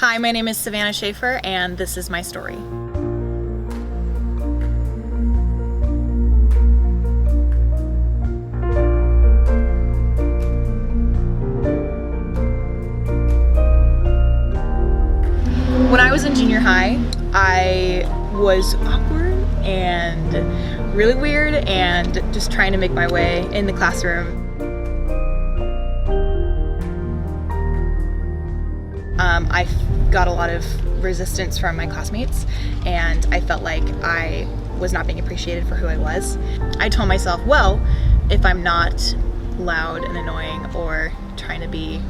Hi, my name is Savannah Shaffer, and this is my story. When I was in junior high, I was awkward and really weird and just trying to make my way in the classroom. I got a lot of resistance from my classmates, and I felt like I was not being appreciated for who I was. I told myself, well, if I'm not loud and annoying or trying to be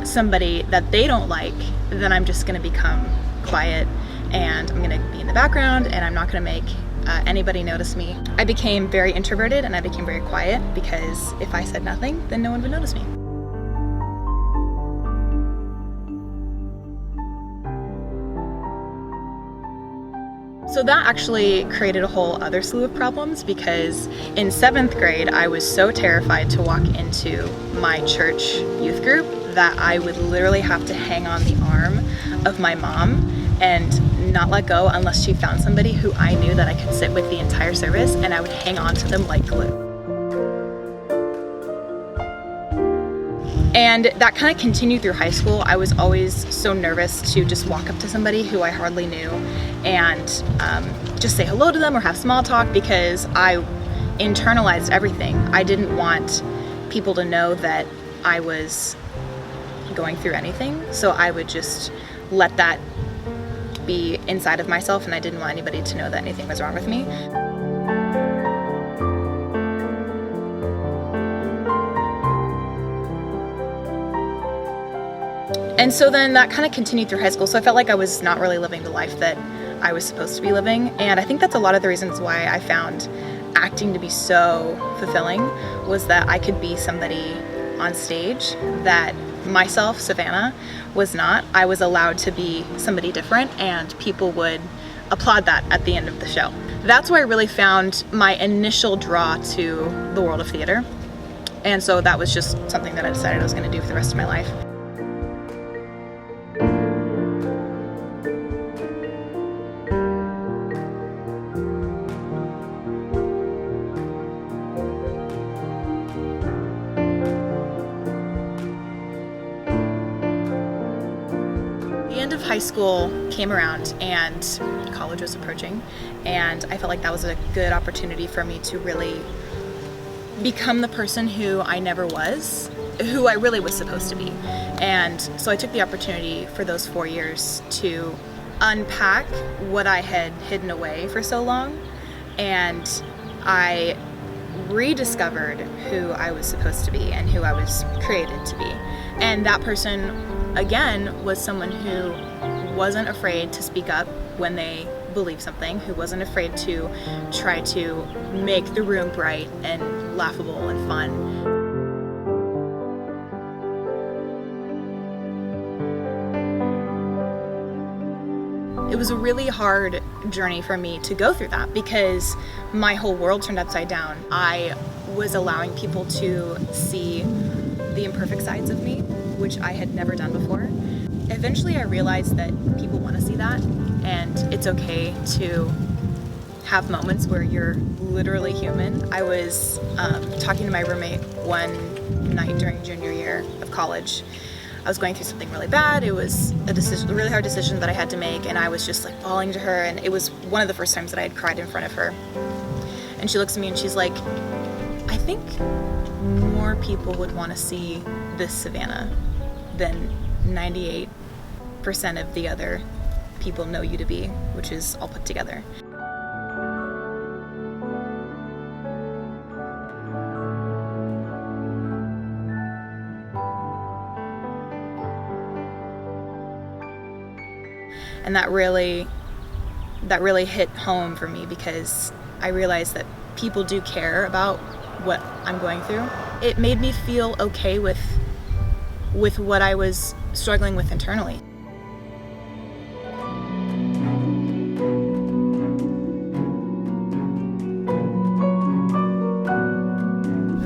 somebody that they don't like, then I'm just going to become quiet and I'm going to be in the background and I'm not going to make anybody notice me. I became very introverted and I became very quiet because if I said nothing, then no one would notice me. So that actually created a whole other slew of problems because in 7th grade, I was so terrified to walk into my church youth group that I would literally have to hang on the arm of my mom and not let go unless she found somebody who I knew that I could sit with the entire service, and I would hang on to them like glue. And that kind of continued through high school. I was always so nervous to just walk up to somebody who I hardly knew and just say hello to them or have small talk because I internalized everything. I didn't want people to know that I was going through anything, so I would just let that be inside of myself, and I didn't want anybody to know that anything was wrong with me. And so then that kind of continued through high school, so I felt like I was not really living the life that I was supposed to be living, and I think that's a lot of the reasons why I found acting to be so fulfilling, was that I could be somebody on stage that myself, Savannah, was not. I was allowed to be somebody different, and people would applaud that at the end of the show. That's where I really found my initial draw to the world of theater, and so that was just something that I decided I was going to do for the rest of my life. The end of high school came around and college was approaching, and I felt like that was a good opportunity for me to really become the person who I never was, who I really was supposed to be. And so I took the opportunity for those 4 years to unpack what I had hidden away for so long, and I rediscovered who I was supposed to be and who I was created to be. And that person, again, was someone who wasn't afraid to speak up when they believed something, who wasn't afraid to try to make the room bright and laughable and fun. It was a really hard journey for me to go through that because my whole world turned upside down. I was allowing people to see the imperfect sides of me, which I had never done before. Eventually I realized that people want to see that, and it's okay to have moments where you're literally human. I was talking to my roommate one night during junior year of college. I was going through something really bad. It was a really hard decision that I had to make, and I was just like bawling to her, and it was one of the first times that I had cried in front of her. And she looks at me and she's like, I think more people would want to see this Savannah than 98% of the other people know you to be, which is all put together. And that really hit home for me because I realized that people do care about what I'm going through. It made me feel okay with what I was struggling with internally.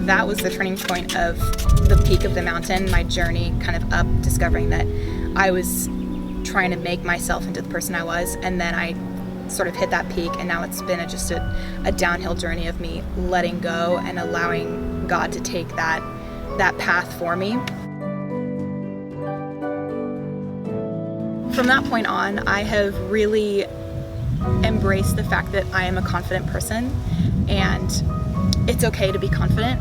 That was the turning point of the peak of the mountain, my journey kind of up, discovering that I was trying to make myself into the person I was, and then I sort of hit that peak, and now it's been just a downhill journey of me letting go and allowing God to take that path for me. From that point on, I have really embraced the fact that I am a confident person, and it's okay to be confident.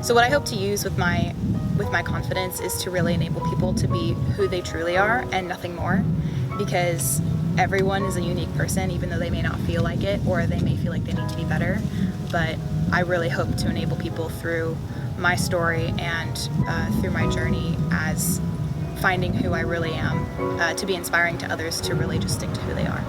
So what I hope to use with my confidence is to really enable people to be who they truly are and nothing more, because everyone is a unique person, even though they may not feel like it, or they may feel like they need to be better. But I really hope to enable people through my story and through my journey as finding who I really am, to be inspiring to others to really just stick to who they are.